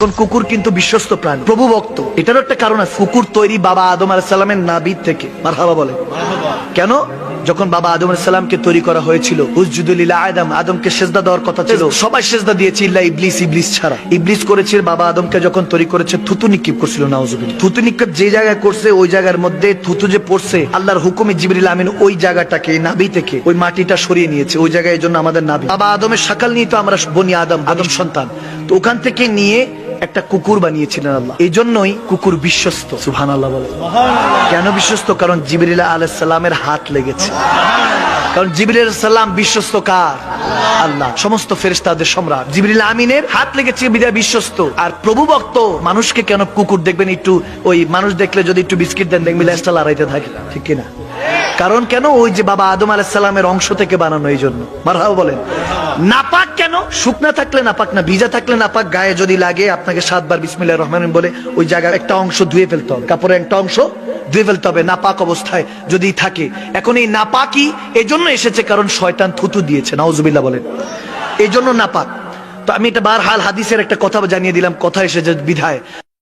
কুকুর কিন্তু বিশ্বস্ত প্রাণী, প্রভু ভক্ত। এটারও একটা কারণ আছে। কুকুর তৈরি বাবা আদম আলাইহিস সালামের নাভি থেকে। মারহাবা বলে। কেন? যখন বাবা আদম আলাইহিস সালামকে তৈরি করা হয়েছিল, উসজুদু লিল আদম, আদমকে সিজদা দেওয়ার কথা ছিল, সবাই সিজদা দিয়েছে ইল্লা ইবলিস, ইবলিস ছাড়া। ইবলিস করেছে বাবা আদমকে যখন তৈরি করেছে থুতু নিক্ষেপ করছিল, নাউজুবিল্লাহ। থুতু নিক্ষেপ যে জায়গায় করছে, ওই জায়গার মধ্যে থুতু যে পড়ছে, আল্লাহর হুকুমে জিবরিল আমিন ওই জায়গাটাকে, নাভি থেকে ওই মাটিটা সরিয়ে নিয়েছে। ওই জায়গায় এই জন্য আমাদের নাভি, বাবা আদমের শাকাল নিয়ে তো আমরা বনি আদম, আদম সন্তান। তো ওখান থেকে নিয়ে একটা কুকুর বানিয়েছিলেন আল্লাহ। এই জন্যই কুকুর বিশ্বস্ত। সুবহানাল্লাহ বলে। কেন বিশ্বস্ত? কারণ জিবরিল আলাইহিস সালামের হাত লেগেছে। কারণ জিবরিল আলাইহিস সালাম বিশ্বস্ত কার? আল্লাহ, সমস্ত ফেরেশতাদের সম্রাট। জিবরিল আমিনের হাত লেগেছে বিধায় বিশ্বস্ত। আর প্রভু ভক্ত মানুষকে কেন কুকুর দেখবেন, একটু ওই মানুষ দেখলে যদি একটু বিস্কিট দেন, দেখবেন লেজটা লড়াইতে থাকে, ঠিক কিনা? কারণ কেন? ওই যে বাবা আদম আলাইহিস সালামের অংশ থেকে বানানো, এই জন্য। মারহাবা বলেন। নাপাক কেন? শুকনা থাকলে নাপাক না, ভিজা থাকলে নাপাক। গায়ে যদি লাগে, আপনাকে 7 বার বিসমিল্লাহির রহমানির রহিম বলে ওই জায়গায় একটা অংশ ধুয়ে ফেলতে হবে, কাপড়ের একটা অংশ ধুয়ে ফেলতে হবে, নাপাক অবস্থায় যদি থাকে। এখন এই নাপাকি এই জন্য এসেছে কারণ শয়তান থুতু দিয়েছে, নাউজুবিল্লাহ বলেন, এই জন্য নাপাক। তো আমি এটা বারহাল হাদিসের একটা কথা জানিয়ে দিলাম, কথা এসেছে বিধায়।